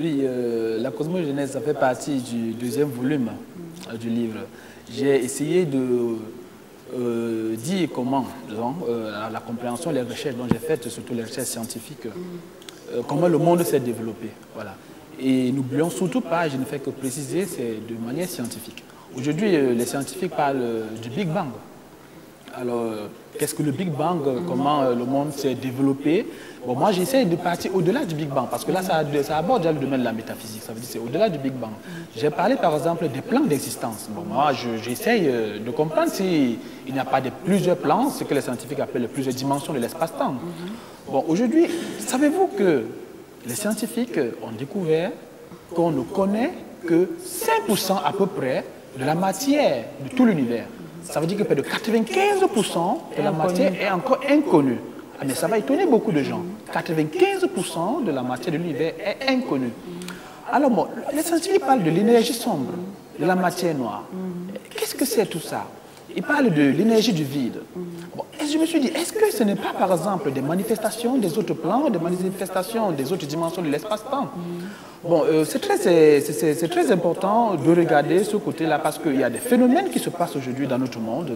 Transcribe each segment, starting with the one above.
Oui, la cosmogenèse, ça fait partie du deuxième volume du livre. J'ai essayé de dire comment, disons, la compréhension, les recherches dont j'ai faites, surtout les recherches scientifiques, comment le monde s'est développé. Voilà. Et n'oublions surtout pas, je ne fais que préciser, c'est de manière scientifique. Aujourd'hui, les scientifiques parlent du Big Bang. Alors, qu'est-ce que le Big Bang, comment le monde s'est développé? Bon, moi, j'essaie de partir au-delà du Big Bang, parce que là, ça aborde déjà le domaine de la métaphysique. Ça veut dire c'est au-delà du Big Bang. J'ai parlé, par exemple, des plans d'existence. Bon, moi, j'essaie de comprendre s'il n'y a pas de plusieurs plans, ce que les scientifiques appellent plusieurs dimensions de l'espace-temps. Bon, aujourd'hui, savez-vous que les scientifiques ont découvert qu'on ne connaît que 5% à peu près de la matière de tout l'univers. Ça veut dire que près de 95% de la matière est encore inconnue. Mais ça va étonner beaucoup de gens. 95% de la matière de l'univers est inconnue. Alors, bon, les scientifiques parlent de l'énergie sombre, de la matière noire. Qu'est-ce que c'est tout ça? Ils parlent de l'énergie du vide. Bon, et je me suis dit, est-ce que ce n'est pas, par exemple, des manifestations des autres plans, des manifestations des autres dimensions de l'espace-temps? Bon, c'est très important de regarder ce côté-là parce qu'il y a des phénomènes qui se passent aujourd'hui dans notre monde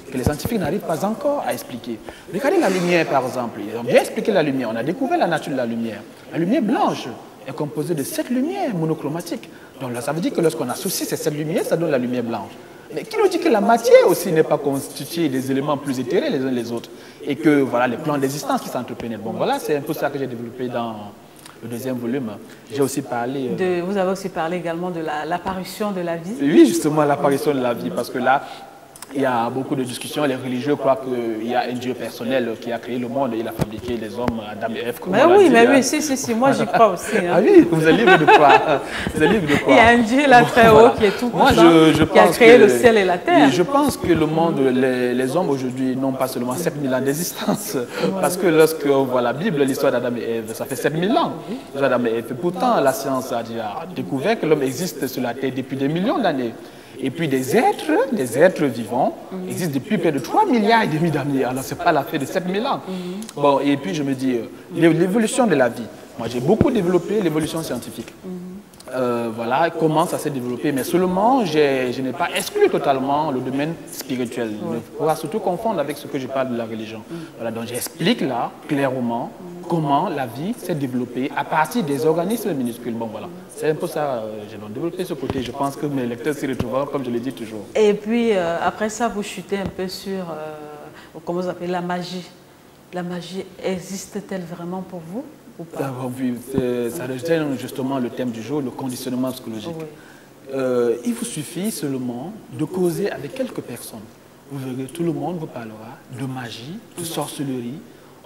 que les scientifiques n'arrivent pas encore à expliquer. Regardez la lumière, par exemple. Ils ont bien expliqué la lumière. On a découvert la nature de la lumière. La lumière blanche est composée de 7 lumières monochromatiques. Donc là, ça veut dire que lorsqu'on associe ces 7 lumières, ça donne la lumière blanche. Mais qui nous dit que la matière aussi n'est pas constituée des éléments plus éthérés les uns les autres et que voilà les plans d'existence qui s'entrepénètrent. Bon, voilà, c'est un peu ça que j'ai développé dans le deuxième volume. J'ai aussi parlé... Vous avez aussi parlé également de l'apparition de la vie. Oui, justement, l'apparition de la vie, parce que là, il y a beaucoup de discussions. Les religieux croient qu'il y a un Dieu personnel qui a créé le monde et il a fabriqué les hommes, Adam et Ève. Mais oui, mais oui, si, moi j'y crois aussi. Hein. Ah oui, vous êtes libre de quoi? Vous êtes libre de quoi? Il y a un Dieu là très haut qui est tout puissant, qui a créé le ciel et la terre. Oui, je pense que le monde, les hommes aujourd'hui n'ont pas seulement 7000 ans d'existence. Parce que lorsqu'on voit la Bible, l'histoire d'Adam et Ève, ça fait 7000 ans. Adam et Ève. Et pourtant, la science a déjà découvert que l'homme existe sur la terre depuis des millions d'années. Et puis des êtres vivants existent depuis près de 3,5 milliards d'années. Alors ce n'est pas l'affaire de 7000 ans. Bon, et puis je me dis, l'évolution de la vie. Moi j'ai beaucoup développé l'évolution scientifique. Voilà comment ça s'est développé. Mais seulement, je n'ai pas exclu totalement le domaine spirituel. Il ne faut pas surtout confondre avec ce que je parle de la religion. Voilà, donc j'explique là, clairement, comment la vie s'est développée à partir des organismes minuscules. Bon, voilà. C'est un peu ça, j'ai développé ce côté. Je pense que mes lecteurs s'y retrouveront, comme je l'ai dit toujours. Et puis, après ça, vous chutez un peu sur, comment vous appelez, la magie. La magie existe-t-elle vraiment pour vous ou pas? Oui, ça rejoint justement le thème du jour, le conditionnement psychologique. Oui. Il vous suffit seulement de causer avec quelques personnes. Vous verrez, tout le monde vous parlera de magie, de sorcellerie.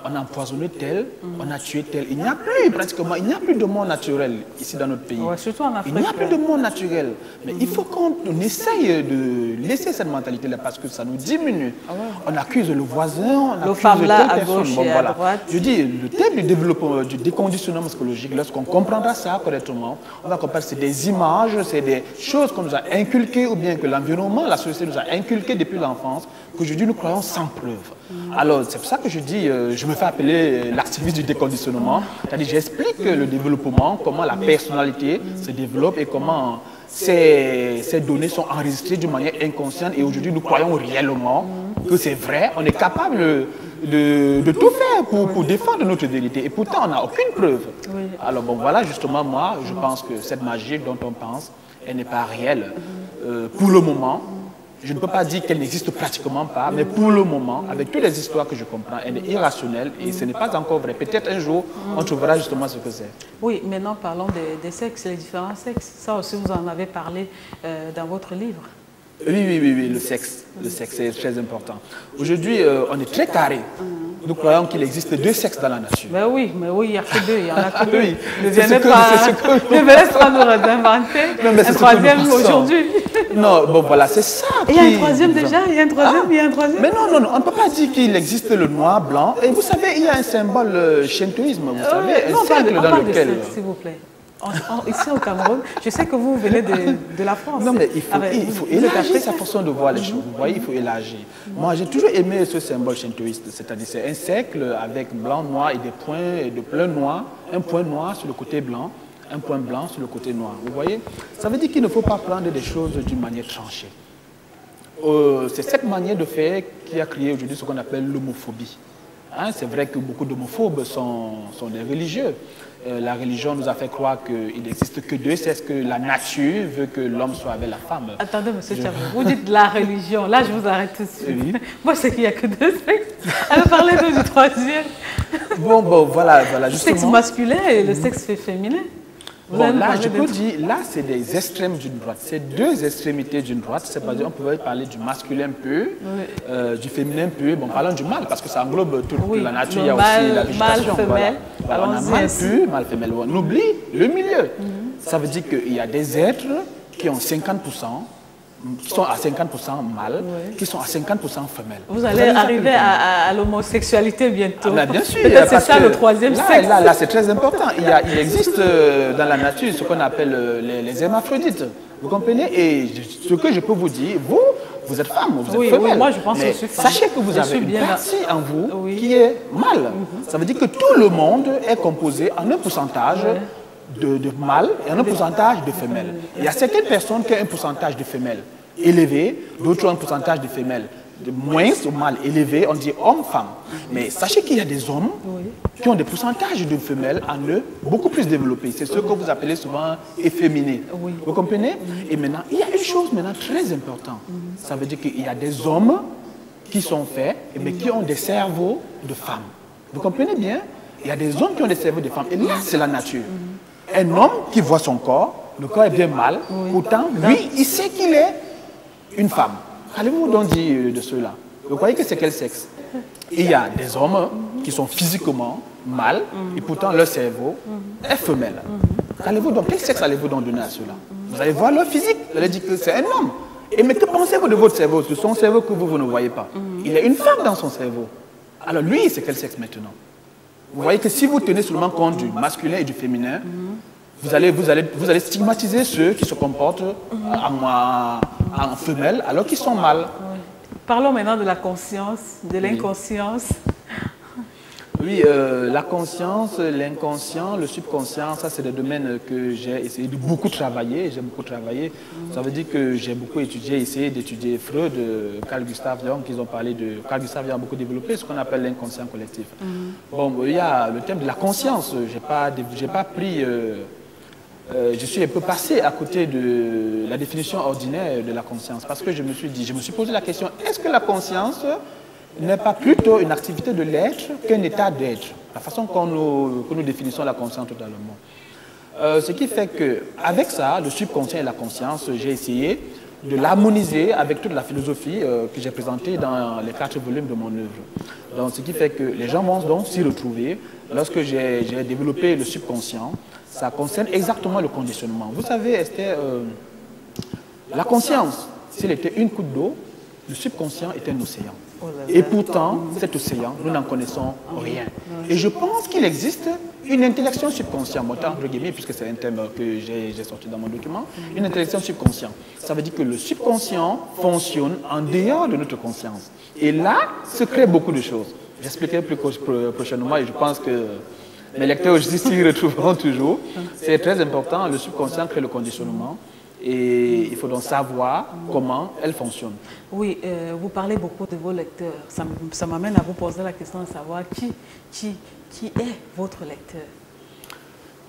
On a empoisonné tel, on a tué tel. Il n'y a plus pratiquement, il n'y a plus de mort naturel ici dans notre pays. Ouais, surtout en Afrique. Il n'y a plus de mort naturel. Mais il faut qu'on essaye de laisser cette mentalité-là parce que ça nous diminue. Ah ouais. On accuse le voisin, on accuse telle personne. Bon, voilà. Je dis, le thème du développement, du déconditionnement psychologique, lorsqu'on comprendra ça correctement, on va comprendre que c'est des images, c'est des choses qu'on nous a inculquées ou bien que l'environnement, la société nous a inculquées depuis l'enfance, qu'aujourd'hui nous croyons sans preuve. Alors, c'est pour ça que je dis, je me fais appeler l'activiste du déconditionnement. C'est-à-dire, j'explique le développement, comment la personnalité se développe et comment ces données sont enregistrées d'une manière inconsciente. Et aujourd'hui, nous croyons réellement que c'est vrai. On est capable de tout faire pour défendre notre vérité. Et pourtant, on n'a aucune preuve. Oui. Alors, bon, voilà, justement, moi, je pense que cette magie dont on pense, elle n'est pas réelle. Pour le moment, je ne peux pas dire qu'elle n'existe pratiquement pas, mais pour le moment, avec toutes les histoires que je comprends, elle est irrationnelle et ce n'est pas encore vrai. Peut-être un jour, on trouvera justement ce que c'est. Oui, maintenant parlons des sexes, les différents sexes. Ça aussi, vous en avez parlé dans votre livre. Oui, le sexe. Le sexe, c'est très important. Aujourd'hui, on est très carré. Nous croyons qu'il existe 2 sexes dans la nature. Mais oui, il n'y a que 2, il n'y en a que 2. Oui, ne venez pas nous inventer un troisième aujourd'hui. Non, bon voilà, c'est ça. Il y a un troisième déjà, il y a un troisième, il y a un troisième. Mais non, on ne peut pas dire qu'il existe le noir, blanc. Et vous savez, il y a un symbole shintoïsme, vous savez, un cercle dans lequel... S'il vous plaît. Ici au Cameroun, je sais que vous venez de la France. Non, mais il faut élargir sa façon de voir les choses. Vous voyez, il faut élargir. Moi, j'ai toujours aimé ce symbole shintoïste, c'est-à-dire c'est un cercle avec blanc, noir et des points de plein noir, un point noir sur le côté blanc, un point blanc sur le côté noir. Vous voyez? Ça veut dire qu'il ne faut pas prendre des choses d'une manière tranchée. C'est cette manière de faire qui a créé aujourd'hui ce qu'on appelle l'homophobie. Hein, c'est vrai que beaucoup d'homophobes sont des religieux. La religion nous a fait croire qu'il n'existe que deux sexes, que la nature veut que l'homme soit avec la femme. Attendez, monsieur Tchabou, vous dites la religion. Là, je vous arrête tout de suite. Oui. Moi, c'est qu'il n'y a que deux sexes. Alors, parlez-nous du troisième. Bon, voilà, justement. Le sexe masculin et le sexe féminin. Bon, là, je peux dire, là, c'est des extrêmes d'une droite. C'est deux extrémités d'une droite. C'est-à-dire, on peut parler du masculin peu, du féminin peu. Bon, parlons du mâle, parce que ça englobe toute la nature. Il y a aussi la végétation. Mâle, femelle. Voilà. On a mâle peu, mâle, femelle. On oublie le milieu. Ça veut dire qu'il y a des êtres qui ont 50%, qui sont à 50% mâles, qui sont à 50% femelles. Vous allez arriver à l'homosexualité bientôt. Ah, bien sûr. C'est ça le troisième sexe. Là c'est très important. Il existe dans la nature ce qu'on appelle les hermaphrodites. Vous comprenez? Et ce que je peux vous dire, vous êtes femme, vous êtes femelle. Oui, moi je pense que je suis femme. Sachez que vous avez une partie en vous qui est mâle. Ça veut dire que tout le monde est composé en un pourcentage de mâles et un pourcentage de femelles. Il y a certaines personnes qui ont un pourcentage de femelles élevé, d'autres ont un pourcentage de femelles de moins ou mâles élevé, on dit homme-femme. Mais sachez qu'il y a des hommes qui ont des pourcentages de femelles en eux beaucoup plus développés. C'est ce que vous appelez souvent efféminés. Vous comprenez? Et maintenant, il y a une chose maintenant très importante. Ça veut dire qu'il y a des hommes qui sont faits, mais qui ont des cerveaux de femmes. Vous comprenez bien? Il y a des hommes qui ont des cerveaux de femmes. Et là, c'est la nature. Un homme qui voit son corps, le corps est bien mâle, pourtant, lui, il sait qu'il est une femme. Allez-vous donc dire de cela? Vous croyez que c'est quel sexe? Il y a des hommes qui sont physiquement mâles, et pourtant leur cerveau est femelle. Allez-vous donc, quel sexe allez-vous donc donner à cela? Vous allez voir leur physique, vous allez dire que c'est un homme. Et mais que pensez-vous de votre cerveau, de son cerveau que vous ne voyez pas? Il y a une femme dans son cerveau. Alors lui, c'est quel sexe maintenant? Vous voyez que si vous tenez seulement compte du masculin et du féminin, vous allez stigmatiser ceux qui se comportent en femelle alors qu'ils sont mâles. Parlons maintenant de la conscience, de l'inconscience. Oui, la conscience, l'inconscient, le subconscient, ça c'est des domaines que j'ai essayé de beaucoup travailler. J'ai beaucoup travaillé. Ça veut dire que j'ai beaucoup étudié, essayé d'étudier Freud, Carl Gustav Jung, qu'ils ont parlé de... Carl Gustav Jung a beaucoup développé ce qu'on appelle l'inconscient collectif. Bon, il y a le thème de la conscience. J'ai pas pris... je suis un peu passé à côté de la définition ordinaire de la conscience parce que je me suis posé la question, est-ce que la conscience n'est pas plutôt une activité de l'être qu'un état d'être? La façon que nous définissons la conscience totalement. Ce qui fait qu'avec ça, le subconscient et la conscience, j'ai essayé de l'harmoniser avec toute la philosophie que j'ai présentée dans les 4 volumes de mon œuvre. Donc, ce qui fait que les gens vont donc s'y retrouver. Lorsque j'ai développé le subconscient, ça concerne exactement le conditionnement. Vous savez, Esther, la conscience, s'il était une goutte d'eau, le subconscient est un océan. Et pourtant, cet océan, nous n'en connaissons rien. Et je pense qu'il existe une intellection subconsciente, entre guillemets, puisque c'est un thème que j'ai sorti dans mon document, une intellection subconsciente. Ça veut dire que le subconscient fonctionne en dehors de notre conscience. Et là, se crée beaucoup de choses. J'expliquerai plus prochainement et je pense que mes lecteurs aussi s'y retrouveront toujours. C'est très important, le subconscient crée le conditionnement. Et il faut donc savoir comment elle fonctionne. Oui, vous parlez beaucoup de vos lecteurs. Ça m'amène à vous poser la question de savoir qui est votre lecteur?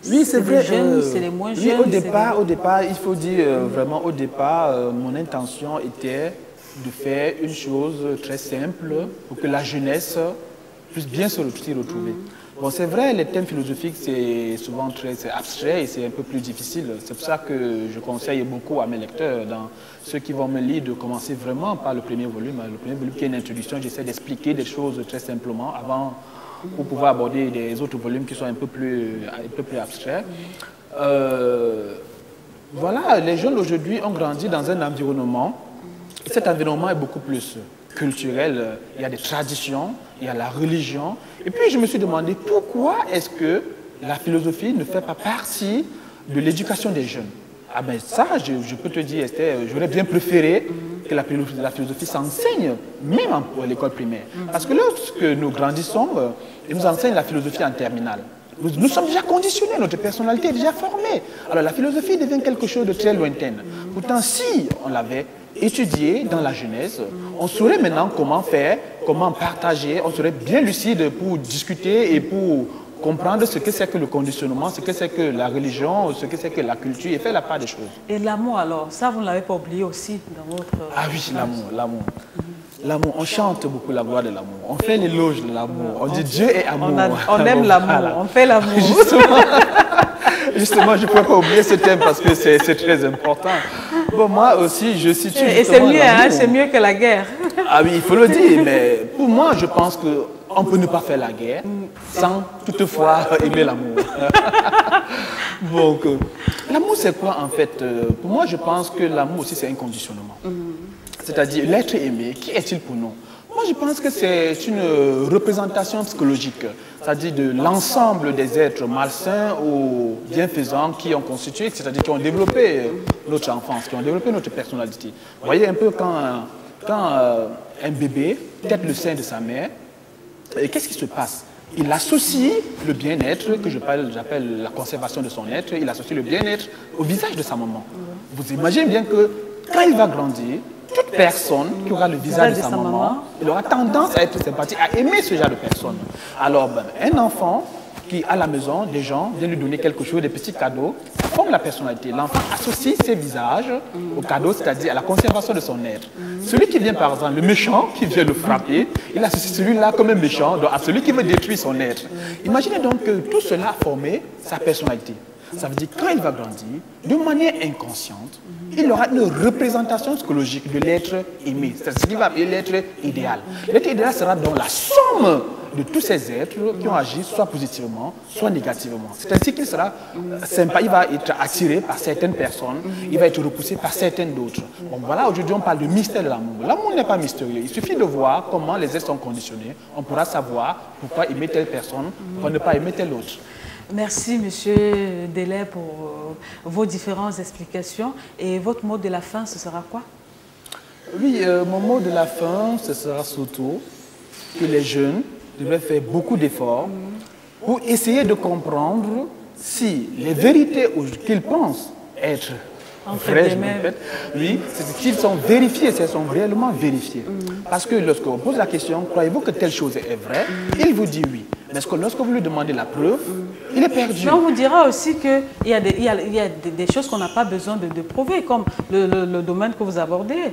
Oui, c'est vrai. Les jeunes, c'est les moins jeunes. Oui, au départ, il faut dire vraiment, au départ, mon intention était de faire une chose très simple pour que la jeunesse puisse bien s'y retrouver. Bon, c'est vrai, les thèmes philosophiques, c'est souvent très abstrait et c'est un peu plus difficile. C'est pour ça que je conseille beaucoup à mes lecteurs, dans ceux qui vont me lire, de commencer vraiment par le premier volume. Le premier volume qui est une introduction, j'essaie d'expliquer des choses très simplement avant pour pouvoir aborder des autres volumes qui sont un peu plus abstraits. Voilà, les jeunes aujourd'hui ont grandi dans un environnement, et cet environnement est beaucoup plus culturel. Il y a des traditions, il y a la religion. Et puis je me suis demandé pourquoi est-ce que la philosophie ne fait pas partie de l'éducation des jeunes. Ah ben ça, je peux te dire, Esther, j'aurais bien préféré que la philosophie s'enseigne, même à l'école primaire. Parce que lorsque nous grandissons, ils nous enseignent la philosophie en terminale. Nous sommes déjà conditionnés, notre personnalité est déjà formée. Alors la philosophie devient quelque chose de très lointain. Pourtant, si on l'avait étudié dans la jeunesse, on saurait maintenant comment faire, comment partager, on serait bien lucide pour discuter et pour comprendre ce que c'est que le conditionnement, ce que c'est que la religion, ce que c'est que la culture, et faire la part des choses. Et l'amour alors, ça vous ne l'avez pas oublié aussi dans votre... Ah oui, l'amour. L'amour, on chante beaucoup la gloire de l'amour. On fait l'éloge de l'amour. On dit Dieu est amour. On aime l'amour, voilà. On fait l'amour. Justement, je ne pouvais pas oublier ce thème parce que c'est très important. Bon, moi aussi, je situe. Et c'est mieux, hein, c'est mieux que la guerre. Ah oui, il faut le dire, mais pour moi, je pense qu'on peut ne pas faire la guerre sans toutefois aimer l'amour. Donc, l'amour, c'est quoi en fait? Pour moi, je pense que l'amour aussi, c'est un conditionnement. C'est-à-dire, l'être aimé, qui est-il pour nous? Moi, je pense que c'est une représentation psychologique, c'est-à-dire de l'ensemble des êtres malsains ou bienfaisants qui ont constitué, c'est-à-dire qui ont développé notre enfance, qui ont développé notre personnalité. Vous voyez un peu quand un bébé tète le sein de sa mère, qu'est-ce qui se passe? Il associe le bien-être, que j'appelle la conservation de son être, il associe le bien-être au visage de sa maman. Vous imaginez bien que quand il va grandir, toute personne qui aura le visage de sa maman, il aura tendance à être sympathique, à aimer ce genre de personne. Alors, un enfant qui, à la maison, des gens viennent lui donner quelque chose, des petits cadeaux, ça forme la personnalité. L'enfant associe ses visages au cadeau, c'est-à-dire à la conservation de son être. Celui qui vient, par exemple, le méchant qui vient le frapper, il associe celui-là comme un méchant, donc à celui qui veut détruire son être. Imaginez donc que tout cela a formé sa personnalité. Ça veut dire que quand il va grandir, de manière inconsciente, il aura une représentation psychologique de l'être aimé. C'est ce qu'il va appeler l'être idéal. L'être idéal sera donc la somme de tous ces êtres qui ont agi soit positivement, soit négativement. C'est ainsi qu'il sera sympa, il va être attiré par certaines personnes, il va être repoussé par certaines d'autres. Bon, voilà, aujourd'hui on parle de mystère de l'amour. L'amour n'est pas mystérieux, il suffit de voir comment les êtres sont conditionnés, on pourra savoir pourquoi aimer telle personne, pourquoi ne pas aimer telle autre. Merci, Monsieur Delay, pour vos différentes explications. Et votre mot de la fin, ce sera quoi? Oui, mon mot de la fin, ce sera surtout que les jeunes devraient faire beaucoup d'efforts pour essayer de comprendre si les vérités qu'ils pensent être vraies, oui, c'est qu'ils sont vérifiées, si elles sont réellement vérifiées. Parce que lorsqu'on pose la question, croyez-vous que telle chose est vraie, il vous dit oui. Mais lorsque vous lui demandez la preuve, il est perdu. Mais on vous dira aussi qu'il y a des choses qu'on n'a pas besoin de prouver, comme le domaine que vous abordez.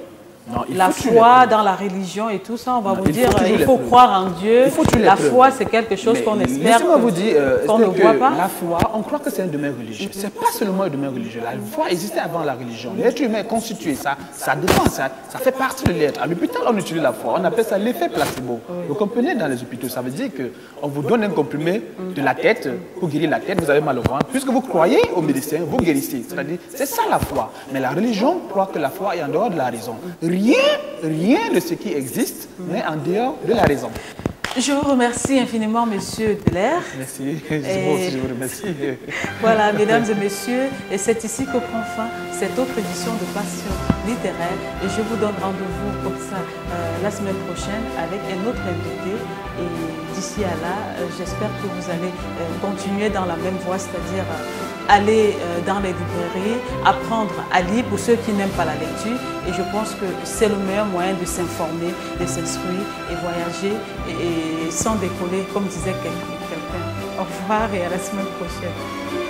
Non, la foi dans la religion et tout ça, on va vous dire il faut croire en Dieu. La foi, c'est quelque chose qu'on espère, qu'on ne voit pas. La foi, on croit que c'est un domaine religieux. Ce n'est pas seulement un domaine religieux. La foi existait avant la religion. L'être humain est constitué, ça dépend, ça fait partie de l'être. À l'hôpital, on utilise la foi. On appelle ça l'effet placebo. Vous comprenez, dans les hôpitaux, ça veut dire qu'on vous donne un comprimé de la tête pour guérir la tête, vous avez mal au ventre. Puisque vous croyez aux médecins, vous guérissez. C'est-à-dire, c'est ça la foi. Mais la religion croit que la foi est en dehors de la raison. Rien de ce qui existe n'est en dehors de la raison. Je vous remercie infiniment, Monsieur Delay. Merci, moi aussi je vous remercie. Voilà, mesdames et messieurs, et c'est ici que prend fin cette autre édition de Passion littéraire. Et je vous donne rendez-vous comme ça la semaine prochaine avec un autre invité. Et d'ici à là, j'espère que vous allez continuer dans la même voie, c'est-à-dire aller dans les librairies, apprendre à lire pour ceux qui n'aiment pas la lecture. Et je pense que c'est le meilleur moyen de s'informer, de s'instruire et voyager et sans décoller, comme disait quelqu'un. Au revoir et à la semaine prochaine.